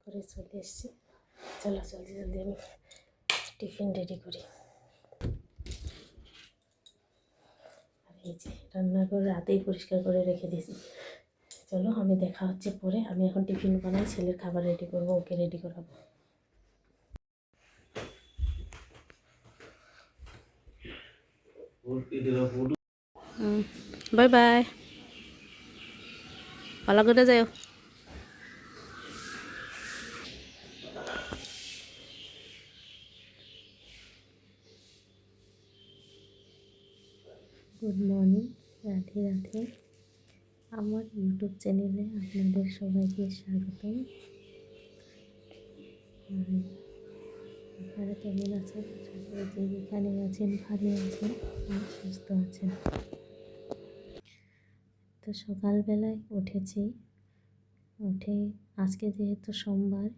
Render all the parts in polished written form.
করে চলে এসেছি। চলো জলদি জলদি আমি টিফিন রেডি করি। আর এই যে রান্নাঘর রাতেই পরিষ্কার করে রেখে দিয়েছি। চলো আমি দেখা হচ্ছে পরে। আমি এখন টিফিন বানাই, ছেলের খাবার রেডি করবো, ওকে রেডি করাবো। বাই বাই, ভালো করে যাও। Good morning, Radhe Radhe. আমার ইউটিউব চ্যানেলে আপনাদের সবাইকে স্বাগতম। আপনারা কেমন আছেন? আশা করি যে যেখানে আছেন ভালো আছেন আর সুস্থ আছেন। তো সকালবেলায় উঠেছি, উঠে আজকে যেহেতু সোমবার,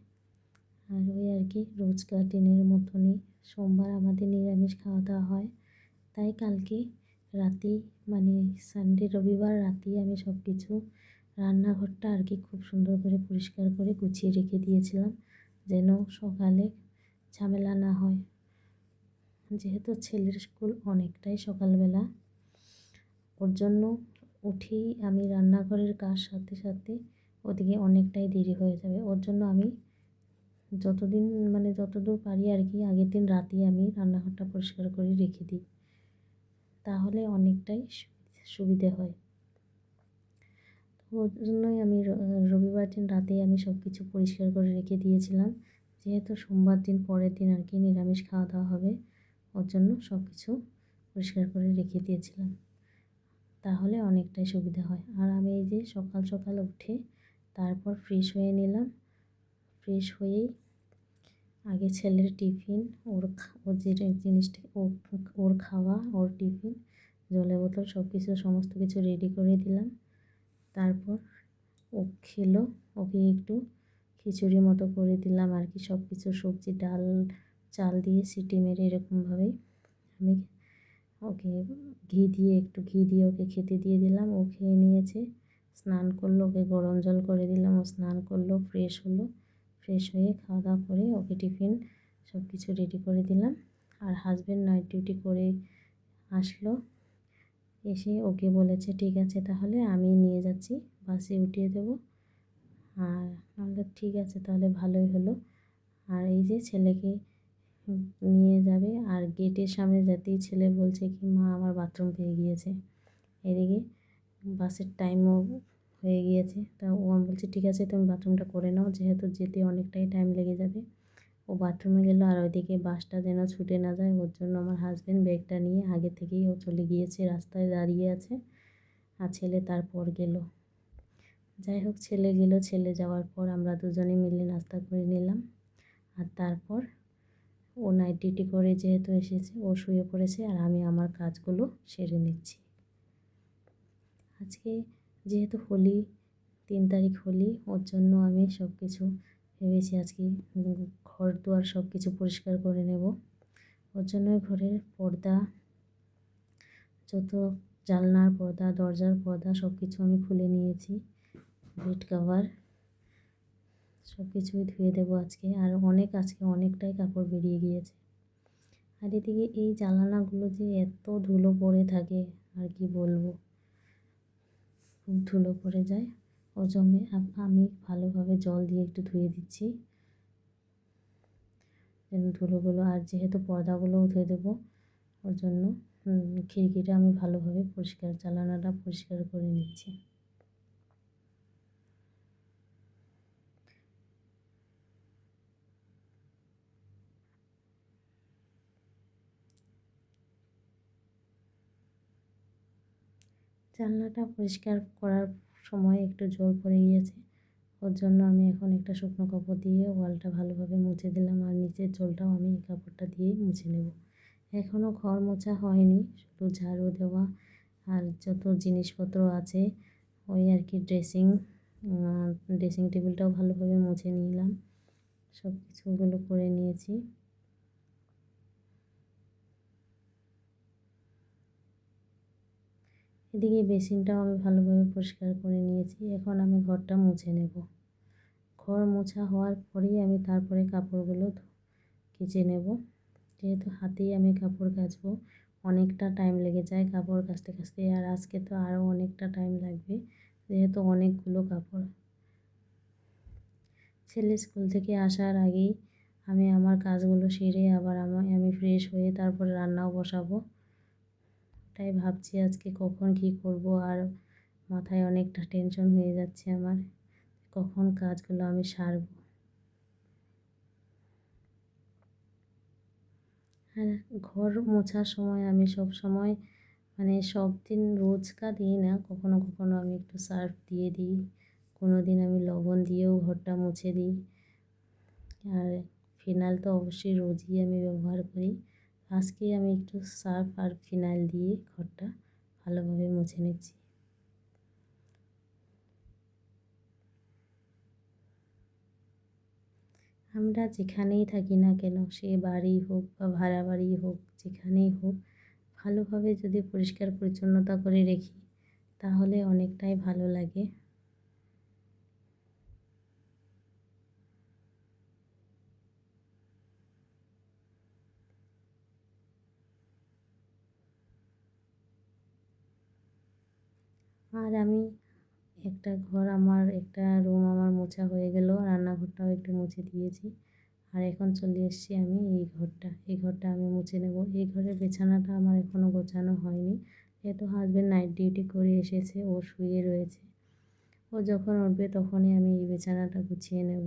আর ওই আর কি রোজকার দিনের মতনই সোমবার আমাদের নিরামিষ খাওয়া দাওয়া হয়। তাই কালকে রাতেই মানে সানডে রবিবার রাতেই আমি সব কিছু রান্নাঘরটা আর কি খুব সুন্দর করে পরিষ্কার করে গুছিয়ে রেখে দিয়েছিলাম, যেন সকালে ঝামেলা না হয়। যেহেতু ছেলের স্কুল অনেকটাই সকালবেলা, ওর জন্য উঠেই আমি রান্নাঘরের কাজ সাথে সাথে ওদিকে অনেকটাই দেরি হয়ে যাবে। ওর জন্য আমি যতদূর পারি আর কি আগের দিন রাতেই আমি রান্নাঘরটা পরিষ্কার করে রেখে দিই, তাহলে অনেকটাই সুবিধে হয়। ওর জন্যই আমি রবিবার দিন রাতেই আমি সব কিছু পরিষ্কার করে রেখে দিয়েছিলাম, যেহেতু সোমবার দিন পরের দিন আর কি নিরামিষ খাওয়া দাওয়া হবে। ওর জন্য সব কিছু পরিষ্কার করে রেখে দিয়েছিলাম, তাহলে অনেকটাই সুবিধা হয়। আর আমি এই যে সকাল সকাল উঠে তারপর ফ্রেশ হয়ে নিলাম। ফ্রেশ হয়েই আগে ছেলের টিফিন, ওর যে জিনিসটা ওর খাওয়া, ওর টিফিন, জলের বোতল সমস্ত কিছু রেডি করে দিলাম। তারপর ও খেলো, ওকে একটু খিচুড়ি মতো করে দিলাম আর কি। সব কিছু সবজি ডাল চাল দিয়ে সিটি মেরে এরকমভাবেই আমি ওকে একটু ঘি দিয়ে ওকে খেতে দিয়ে দিলাম। ও খেয়ে নিয়েছে, স্নান করলো, ওকে গরম জল করে দিলাম, ও স্নান করলো, ফ্রেশ হলো। ফ্রেশ হয়ে খাওয়া দাওয়া করে ওকে টিফিন সব কিছু রেডি করে দিলাম। আর হাজব্যান্ড নাইট ডিউটি করে আসলো, এসে ওকে বলেছে ঠিক আছে তাহলে আমি নিয়ে যাচ্ছি, বাসে উঠিয়ে দেবো। আর আমরা ঠিক আছে তাহলে ভালোই হলো। আর এই যে ছেলেকে নিয়ে যাবে, আর গেটের সামনে যেতেই ছেলে বলছে কি মা আমার বাথরুম পেয়ে গিয়েছে। এদিকে বাসের টাইমও হয়ে গিয়েছে, তা ও আমি বলছি ঠিক আছে তুমি বাথরুমটা করে নাও, যেহেতু যেতে অনেকটাই টাইম লেগে যাবে। ও বাথরুমে গেলো, আর ওইদিকে বাসটা যেন ছুটে না যায় ওর জন্য আমার হাজব্যান্ড ব্যাগটা নিয়ে আগে থেকেই ও চলে গিয়েছে, রাস্তায় দাঁড়িয়ে আছে। আর ছেলে তারপর গেল। যাই হোক ছেলে গেল, ছেলে যাওয়ার পর আমরা দুজনে মিলে নাস্তা করে নিলাম। আর তারপর ও নাইট ডিউটি করে যেহেতু এসেছে, ও শুয়ে পড়েছে, আর আমি আমার কাজগুলো সেরে নিচ্ছি। আজকে যেহেতু হোলি, 3 তারিখ হোলি, ওর জন্য আমি সব কিছু ভেবেছি আজকে ঘর দুয়ার সব কিছু পরিষ্কার করে নেব। ওর জন্য ঘরের পর্দা, যত জানলার পর্দা, দরজার পর্দা সব কিছু আমি খুলে নিয়েছি। বেড কভার সব কিছুই ধুয়ে দেবো আজকে। আর আজকে অনেকটাই কাপড় বেরিয়ে গিয়েছে। আর এদিকে এই জানালাগুলো যে এত ধুলো পড়ে থাকে আর কি বলবো, খুব ধুলো পড়ে যায়। ও জমে আমি ভালোভাবে জল দিয়ে একটু ধুয়ে দিচ্ছি ধুলোগুলো। আর যেহেতু পর্দাগুলোও ধুয়ে দেবো, ওর জন্য খিড়কিটা আমি ভালোভাবে জানালাটা পরিষ্কার করে নিচ্ছি। জানলাটা পরিষ্কার করার সময় একটু জল পড়ে গিয়েছে, ওর জন্য আমি এখন একটা শুকনো কাপড় দিয়ে ওয়ালটা ভালোভাবে মুছে দিলাম। আর নিচের জলটাও আমি এই কাপড়টা দিয়েই মুছে নেব। এখনও ঘর মোছা হয়নি, শুধু ঝাড়ু দেওয়া আর যত জিনিসপত্র আছে ওই আর কি ড্রেসিং টেবিলটাও ভালোভাবে মুছে নিলাম, সব কিছুগুলো করে নিয়েছি। এদিকে বেসিনটাও আমি ভালোভাবে পরিষ্কার করে নিয়েছি। এখন আমি ঘরটা মুছে নেব। ঘর মোছা হওয়ার পরেই আমি তারপরে কাপড়গুলো কেচে নেব। যেহেতু হাতেই আমি কাপড় কাচবো, অনেকটা টাইম লেগে যায় কাপড় কাচতে কাচতে, আর আজকে তো আরও অনেকটা টাইম লাগবে যেহেতু অনেকগুলো কাপড়। ছেলে স্কুল থেকে আসার আগেই আমি আমার কাজগুলো সেরে আবার আমি ফ্রেশ হয়ে তারপরে রান্নাও বসাবো। তাই ভাবছি আজকে কখন কী করব, আর মাথায় অনেকটা টেনশন হয়ে যাচ্ছে আমার, কখন কাজগুলো আমি সারব। আর ঘর মোছার সময় আমি সব সময় সব দিন রোজকার দিই না, কখনো কখনো আমি একটু সার্ফ দিয়ে দিই, কোনো দিন আমি লবণ দিয়েও ঘরটা মুছে দিই। আর ফিনাইল তো অবশ্যই রোজই আমি ব্যবহার করি। আজকে আমি একটু সার্ফ আর ফিনাইল দিয়ে ঘরটা ভালোভাবে মুছে নিচ্ছি। আমরা যেখানেই থাকি না কেন, সে বাড়ি হোক বা ভাড়া বাড়ি হোক, যেখানেই হোক, ভালোভাবে যদি পরিষ্কার পরিচ্ছন্নতা করে রাখি তাহলে অনেকটাই ভালো লাগে। আর আমি একটা রুম আমার মোছা হয়ে গেল, রান্নাঘরটাও একটু মুছে দিয়েছি। আর এখন চলে এসেছি আমি এই ঘরটা আমি মুছে নেব। এই ঘরের বিছানাটা আমার এখনও গোছানো হয়নি, যেহেতু হাজব্যান্ড নাইট ডিউটি করে এসেছে, ও শুয়ে রয়েছে। ও যখন উঠবে তখনই আমি এই বিছানাটা গুছিয়ে নেব।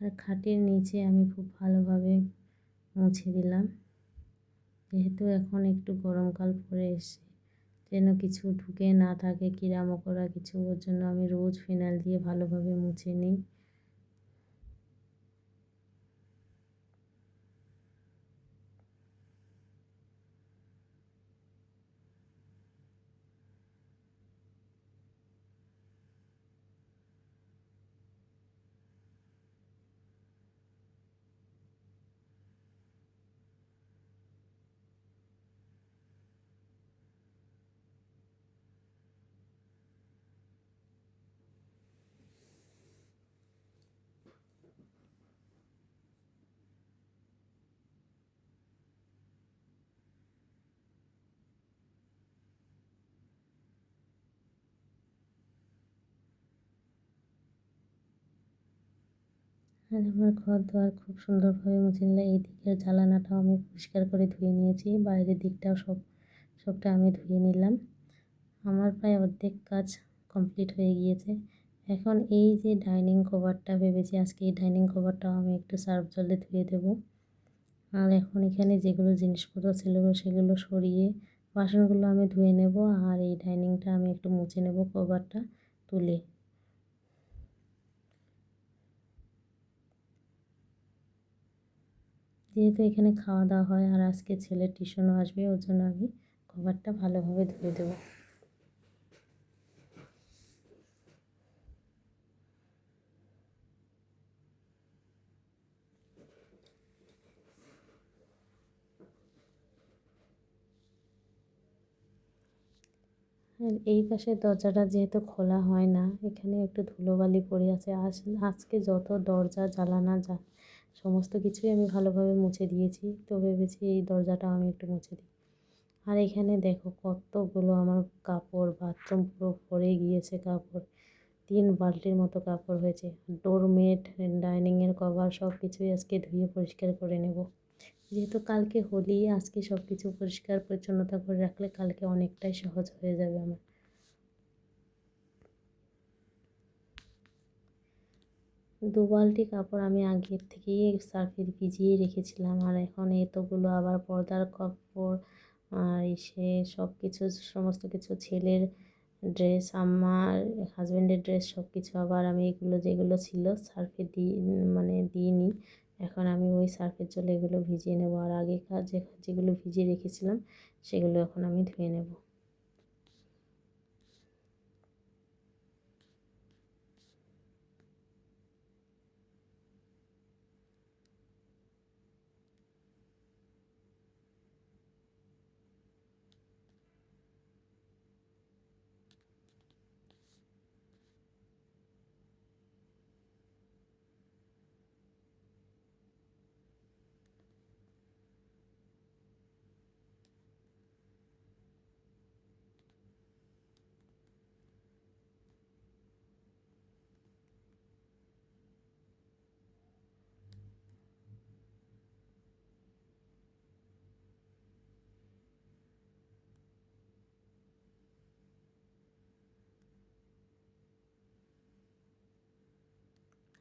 আর খাটের নিচে আমি খুব ভালোভাবে মুছে দিলাম, যেহেতু এখন একটু গরমকাল পড়ে এসেছে, যেন কিছু ঢুকে না থাকে, কিড়ামকড়া কিছু, ওর জন্য আমি রোজ ফিনাইল দিয়ে ভালোভাবে মুছে নিই। আর আমার ঘর দুয়ার খুব সুন্দরভাবে মুছে নিলে এই দিকের জানালাটাও আমি পরিষ্কার করে ধুয়ে নিয়েছি, বাইরের দিকটাও সবটা আমি ধুয়ে নিলাম। আমার প্রায় অর্ধেক কাজ কমপ্লিট হয়ে গিয়েছে। এখন এই যে ডাইনিং কভারটা ভেবেছি আজকে এই ডাইনিং কভারটাও আমি একটু সার্ফ জলে ধুয়ে দেবো। আর এখন এখানে যেগুলো জিনিসপত্র ছিল সেগুলো সরিয়ে বাসনগুলো আমি ধুয়ে নেব, আর এই ডাইনিংটা আমি একটু মুছে নেব কভারটা তুলে। যেহেতু এখানে খাওয়া দাওয়া হয় আর আজকে ছেলের টিউশনও আসবে, ওর জন্য আমি কভারটা ভালোভাবে ধুয়ে দেবো। আর এই পাশের দরজাটা যেহেতু খোলা হয় না, এখানে একটু ধুলোবালি পড়ে আছে। আজকে যত দরজা জানালা সমস্ত কিছুই আমি ভালোভাবে মুছে দিয়েছি, তো ভেবেছি এই দরজাটাও আমি একটু মুছে দিই। আর এখানে দেখো কতগুলো আমার কাপড়, বাথরুম পুরো ভরে গিয়েছে কাপড়, 3 বালতির মতো কাপড় হয়েছে। ডোরমেট, ডাইনিংয়ের কভার সব কিছুই আজকে ধুয়ে পরিষ্কার করে নেব। যেহেতু কালকে হোলি, আজকে সব কিছু পরিষ্কার পরিচ্ছন্নতা করে রাখলে কালকে অনেকটাই সহজ হয়ে যাবে আমার। 2 বালতি কাপড় আমি আগের থেকেই সার্ফে ভিজিয়ে রেখেছিলাম, আর এখন এতগুলো আবার পর্দার কাপড় আর সব কিছু, সমস্ত কিছু, ছেলের ড্রেস, আমার হাজব্যান্ডের ড্রেস, সব কিছু আবার আমি এগুলো যেগুলো ছিল সার্ফে দিইনি, এখন আমি ওই সার্ফের জলে এগুলো ভিজিয়ে নেব। আর আগেকার যেগুলো ভিজিয়ে রেখেছিলাম সেগুলো এখন আমি ধুয়ে নেব।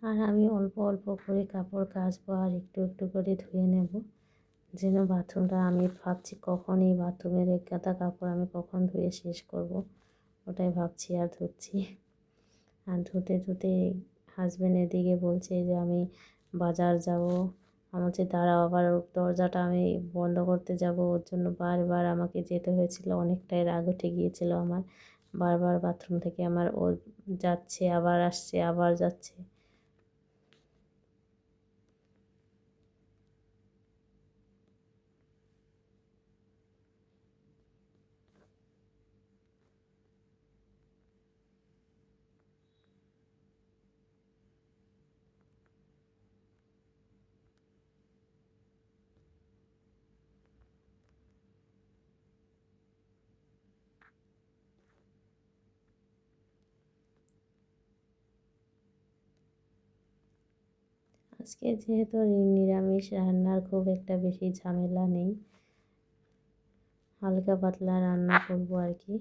আর আমি অল্প অল্প করে কাপড় কাচবো আর একটু একটু করে ধুয়ে নেব, যেন বাথরুমটা আমি ভাবছি কখন এই বাথরুমের এক গাদা কাপড় আমি কখন ধুয়ে শেষ করব, ওটাই ভাবছি আর ধুচ্ছি। আর ধুতে ধুতে হাজব্যান্ড এদিকে বলছে যে আমি বাজার যাব। আমি বলছি দাঁড়াও, আবার দরজাটা আমি বন্ধ করতে যাব, ওর জন্য বারবার আমাকে যেতে হয়েছিল। অনেকটাই রাগ উঠে গিয়েছিল আমার, বারবার বাথরুম থেকে আমার ও যাচ্ছে আবার আসছে আবার যাচ্ছে। আজকে যেহেতু নিরামিষ, রান্নার খুব একটা বেশি ঝামেলা নেই, হালকা পাতলা রান্না করব আর কি।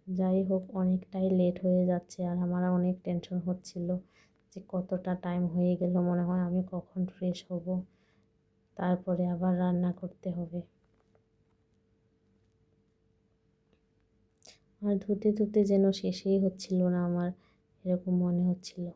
যাই হোক, অনেকটাই লেট হয়ে যাচ্ছে আর আমার অনেক টেনশন হচ্ছিল যে কতটা টাইম হয়ে গেল, মনে হয় আমি কখন ফ্রেশ হব, তারপরে আবার রান্না করতে হবে। আর ধুতে ধুতে যেন শেষই হচ্ছিল না আমার, এরকম মনে হচ্ছিল।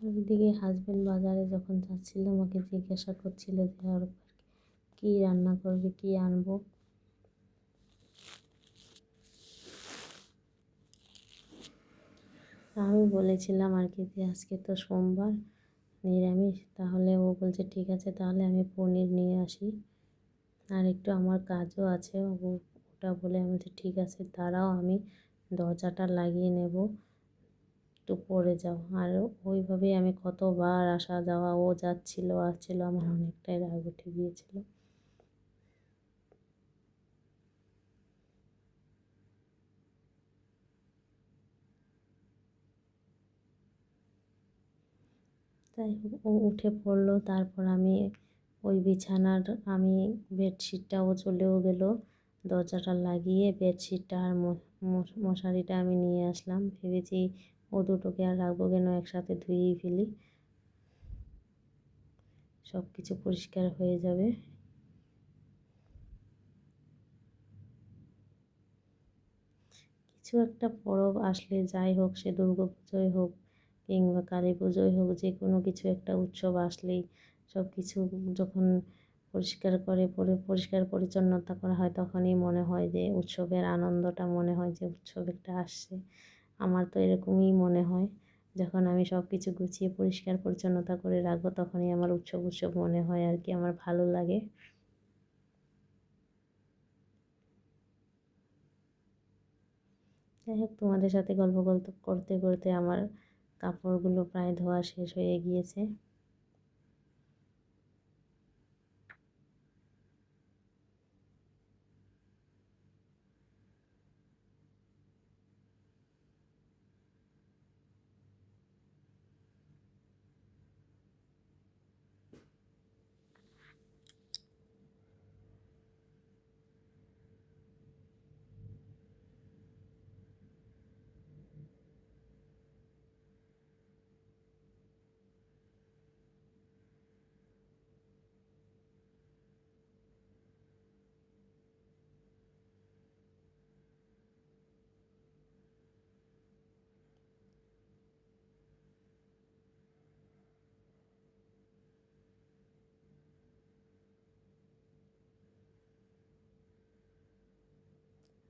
ওইদিকে হাজব্যান্ড বাজারে যখন যাচ্ছিল আমাকে জিজ্ঞাসা করছিল যে আর কী রান্না করবে, কী আনবো। আমি বলেছিলাম আর কি যে আজকে তো সোমবার, নিরামিষ। তাহলে ও বলছে ঠিক আছে, তাহলে আমি পনির নিয়ে আসি, আর একটু আমার কাজও আছে। ওটা বলে আমি বলছি ঠিক আছে দাঁড়াও, আমি দরজাটা লাগিয়ে নেব, একটু পরে যাও। আর ওইভাবেই আমি কতবার আসা যাওয়া, ও যাচ্ছিল আসছিল, আমার অনেকটাই রাগ উঠে গিয়েছিল। তাই হোক, ও উঠে পড়লো, তারপর আমি ওই বিছানার আমি বেডশিটটাও চলেও গেলো, দরজাটা লাগিয়ে বেডশিটটা আর মশারিটা আমি নিয়ে আসলাম। ভেবেছি ও দুটোকে আর রাখবো কেন, একসাথে ধুয়েই ফেলি, সব কিছু পরিষ্কার হয়ে যাবে। কিছু একটা পরব আসলে, যাই হোক সে দুর্গা পুজোই হোক কিংবা কালী পুজোই হোক, যে কোনো কিছু একটা উৎসব আসলেই সব কিছু যখন পরিষ্কার পরিচ্ছন্নতা করা হয়, তখনই মনে হয় যে উৎসবের আনন্দটা, মনে হয় যে উৎসব একটা আসছে। আমার তো এরকমই মনে হয়, যখন আমি সব কিছু গুছিয়ে পরিষ্কার পরিচ্ছন্নতা করে রাখবো তখনই আমার উৎসব উৎসব মনে হয় আর কি, আমার ভালো লাগে। যাই হোক, তোমাদের সাথে গল্প করতে করতে আমার কাপড়গুলো প্রায় ধোয়া শেষ হয়ে গিয়েছে।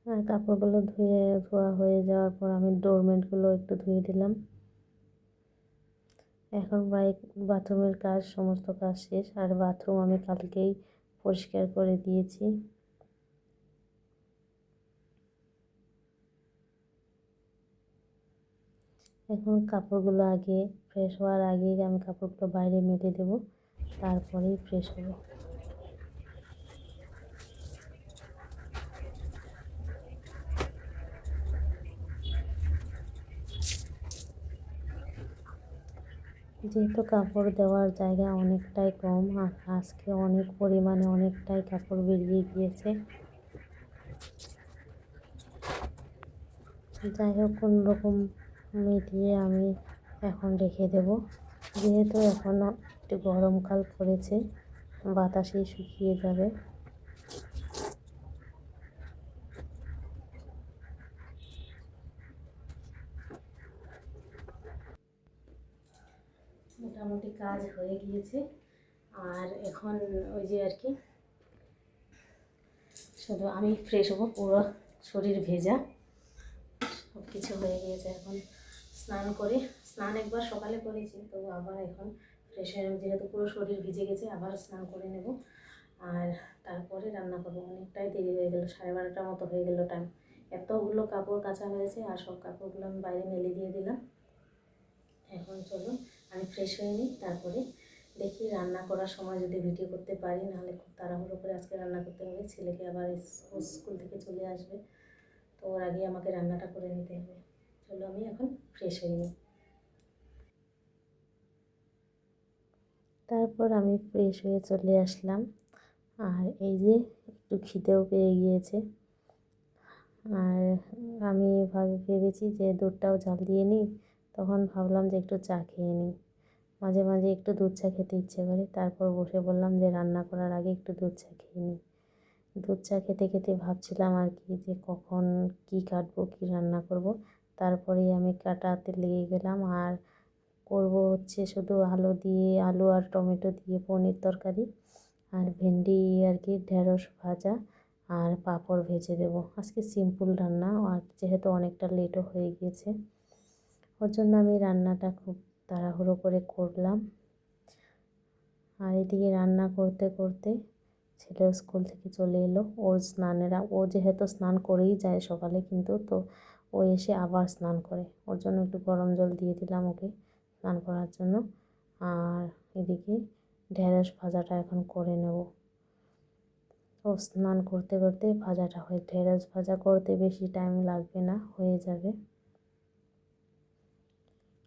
আর কাপড়গুলো ধোয়া হয়ে যাওয়ার পর আমি ডোরমেটগুলো একটু ধুয়ে দিলাম। এখন প্রায় বাথরুমের কাজ, সমস্ত কাজ শেষ। আর বাথরুম আমি কালকেই পরিষ্কার করে দিয়েছি। এখন কাপড়গুলো আগে ফ্রেশ হওয়ার আগে আমি কাপড়গুলো বাইরে মেলে দেবো, তারপরেই ফ্রেশ হবো। যেহেতু কাপড় দেওয়ার জায়গা অনেকটাই কম, আর আজকে অনেক পরিমাণে অনেকটাই কাপড় বেরিয়ে গিয়েছে। যাই হোক, কোনো রকম মিটিয়ে আমি এখন রেখে দেব। যেহেতু এখনও একটু গরমকাল পড়েছে, বাতাসে শুকিয়ে যাবে। মোটামুটি কাজ হয়ে গিয়েছে। আর এখন ওই যে আর কি, শুধু আমি ফ্রেশ হবো, পুরো শরীর ভেজা, সব কিছু হয়ে গিয়েছে। এখন স্নান করে, স্নান একবার সকালে করেছি, তো আবার এখন ফ্রেশ হয়ে, যেহেতু পুরো শরীর ভিজে গেছে, আবার স্নান করে নেব। আর তারপরে রান্না করবো। অনেকটাই দেরি হয়ে গেলো, 12:30টার মতো হয়ে গেলো টাইম। এতগুলো কাপড় কাচা হয়েছে, আর সব কাপড়গুলো আমি বাইরে মেলে দিয়ে দিলাম। এখন চলো আমি ফ্রেশ হয়ে নিই, তারপরে দেখি রান্না করার সময় যদি ভিডিও করতে পারি, নাহলে খুব তাড়াহুড়ো করে আজকে রান্না করতে হবে। ছেলেকে আবার স্কুল থেকে চলে আসবে, তো ওর আগে আমাকে রান্নাটা করে নিতে হবে। চলো আমি এখন ফ্রেশ হয়ে নিই। তারপর আমি ফ্রেশ হয়ে চলে আসলাম। আর এই যে একটু খিদেও পেয়ে গিয়েছে। আর আমি ভেবেছি যে দুধটাও জাল দিয়ে নিই, তখন ভাবলাম যে একটু চা খেয়ে নিই। মাঝে মাঝে একটু দুধ চা খেতে ইচ্ছে করে। তারপর বসে বললাম যে রান্না করার আগে একটু দুধ চা খেয়ে নিই। দুধ চা খেতে খেতে ভাবছিলাম আর কি, যে কখন কি কাটবো, কি রান্না করব। তারপরেই আমি কাটাতে লেগে গেলাম। আর করব হচ্ছে শুধু আলু আর টমেটো দিয়ে পনির তরকারি, আর ভেন্ডি আর কি ঢেঁড়স ভাজা, আর পাঁপড় ভেজে দেবো। আজকে সিম্পল রান্না, আর যেহেতু অনেকটা লেটও হয়ে গিয়েছে, ওর জন্য আমি রান্নাটা খুব তাড়াহুড়ো করে করলাম। আর এদিকে রান্না করতে করতে ছেলেও স্কুল থেকে চলে এলো। ও যেহেতু স্নান করেই যায় সকালে, কিন্তু তো ও এসে আবার স্নান করে, ওর জন্য একটু গরম জল দিয়ে দিলাম ওকে স্নান করার জন্য। আর এদিকে ঢেঁড়স ভাজাটা এখন করে নেব। ও স্নান করতে করতে ভাজাটা হয়। ঢেঁড়স ভাজা করতে বেশি টাইম লাগবে না, হয়ে যাবে।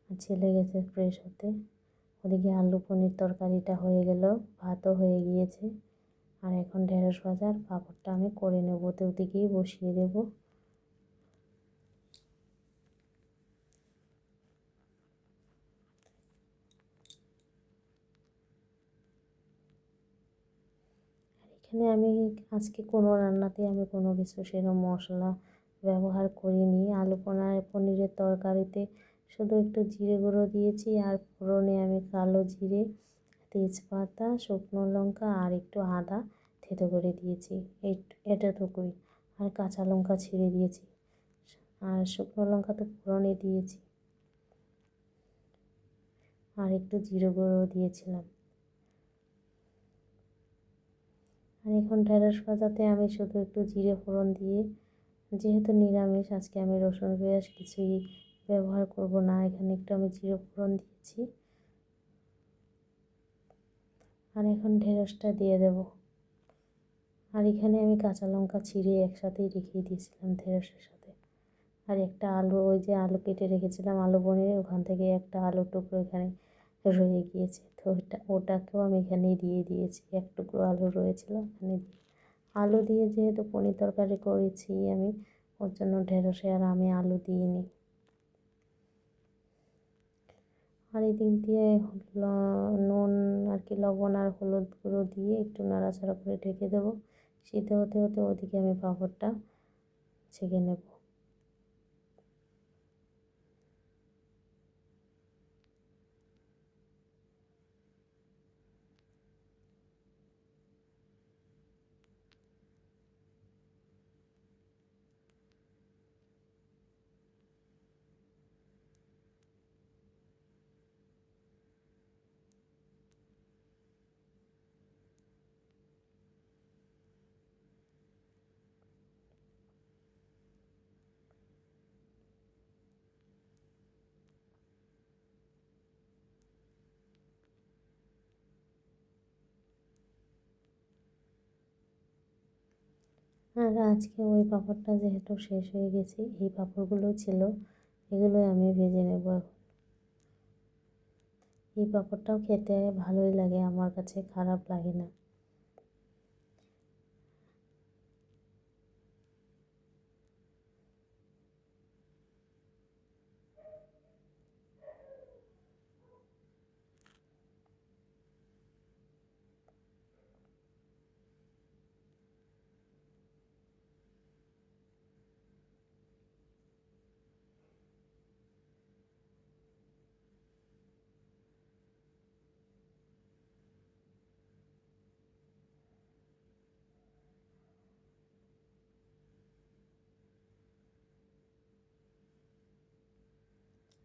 ছেলে গেছে ফ্রেশ হতে। ওদিকে আলু পনির তরকারিটা হয়ে গেল, ভাতও হয়ে গিয়েছে। আর এখন ঢেঁড়স ভাজার পাঁপড়টা আমি করে নেব, তো ওদিকেই বসিয়ে দেব। আর এখানে আমি আজকে কোনো রান্নাতে আমি কোনো কিছু সেরকম মশলা ব্যবহার করিনি। পনিরের তরকারিতে শুধু একটু জিরে গুঁড়ো দিয়েছি, আর ফোড়নে আমি কালো জিরে, তেজপাতা, শুকনো লঙ্কা আর একটু আদা থেতো করে দিয়েছি, এতটুকুই। আর কাঁচা লঙ্কা ছিঁড়ে দিয়েছি, আর শুকনো লঙ্কা তো ফোড়নে দিয়েছি, আর একটু জিরে গুঁড়ো দিয়েছিলাম। আর এখন ঢেঁড়স ভাজাতে আমি শুধু একটু জিরে ফোড়ন দিয়ে, যেহেতু নিরামিষ আজকে আমি রসুন পেঁয়াজ কিছুই ব্যবহার করব না, এখানে একটু আমি জিরে ফোড়ন দিয়েছি। আর এখন ঢেঁড়সটা দিয়ে দেব। আর এখানে আমি কাঁচা লঙ্কা ছিঁড়ে একসাথেই রেখে দিয়েছিলাম ঢেঁড়সের সাথে। আর একটা আলু, ওই যে আলু কেটে রেখেছিলাম আলু পনিরে, ওখান থেকে একটা আলুর টুকরো এখানে রয়ে গিয়েছে, তো ওটাকেও আমি এখানেই দিয়ে দিয়েছি। এক টুকরো আলু রয়েছিল, এখানে আলু দিয়ে যেহেতু পনির তরকারি করেছি আমি, ওর জন্য ঢেঁড়সে আর আমি আলু দিইনি। আর এই দিক দিয়ে নুন আর কি, লবণ আর হলুদ গুঁড়ো দিয়ে একটু নাড়াচাড়া করে ঢেকে দেবো। সিদ্ধ হতে হতে ওদিকে আমি পাঁপড়টা ছেঁকে নেব। আর আজকে ওই পাঁপড়টা যেহেতু শেষ হয়ে গেছে, এই পাঁপড়গুলো ছিল, এগুলোই আমি ভেজে নেব এখন। এই পাঁপড়টাও খেতে ভালোই লাগে, আমার কাছে খারাপ লাগে না।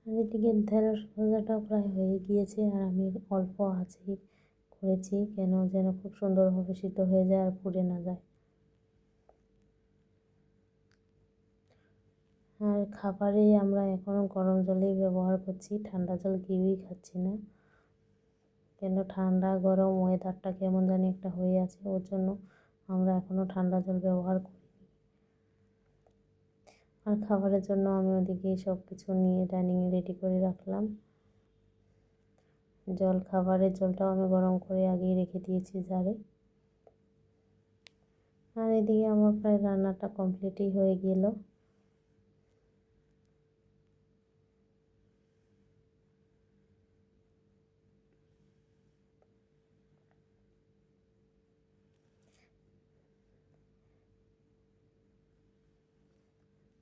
আর এদিকে ঢেঁড়স ভাজাটাও প্রায় হয়ে গিয়েছে, আর আমি অল্প আঁচেই করেছি, কেন যেন খুব সুন্দরভাবে সিদ্ধ হয়ে যায় আর পুড়ে না যায়। আর খাবারে আমরা এখনও গরম জলেই ব্যবহার করছি, ঠান্ডা জল কেউই খাচ্ছি না, কেন ঠান্ডা গরম ওয়েদারটা কেমন জানি একটা হয়ে আছে, ওর জন্য আমরা এখনও ঠান্ডা জল ব্যবহার করি। আর খাবারের জন্য আমি ওদিকে সব কিছু নিয়ে ডাইনিংয়ে রেডি করে রাখলাম। খাবারের জলটাও আমি গরম করে আগেই রেখে দিয়েছি জারে। আর এদিকে আমার প্রায় রান্নাটা কমপ্লিটই হয়ে গেল।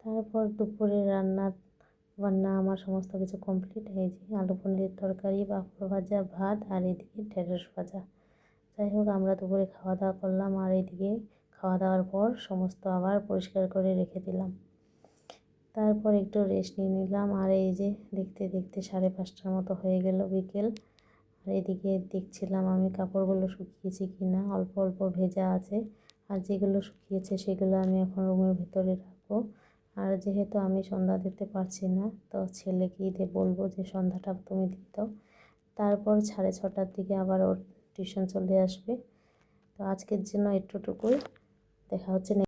তারপর দুপুরে বান্না আমার সমস্ত কিছু কমপ্লিট হয়ে যায়। আলু পনিরের তরকারি, পাঁপড় ভাজা, ভাত, আর এদিকে ঢেঁড়স ভাজা। যাই হোক, আমরা দুপুরে খাওয়া দাওয়া করলাম, আর এদিকে খাওয়া দাওয়ার পর সমস্ত আবার পরিষ্কার করে রেখে দিলাম। তারপর একটু রেস্ট নিয়ে নিলাম। আর এই যে দেখতে দেখতে 5:30টার মতো হয়ে গেল বিকেল। আর এদিকে দেখছিলাম আমি কাপড়গুলো শুকিয়েছি কি না, অল্প অল্প ভেজা আছে। আর যেগুলো শুকিয়েছে সেগুলো আমি এখন রুমের ভেতরে রাখবো। আর যেহেতু আমি সন্ধ্যা দিতে পারছি না, তো ছেলেকেই বলবো যে সন্ধ্যাটা তুমি দিয়ে দাও। তারপর 6:30টার দিকে আবার ওর টিউশন চলে আসবে। তো আজকের জন্য এটুকুই, দেখা হচ্ছে।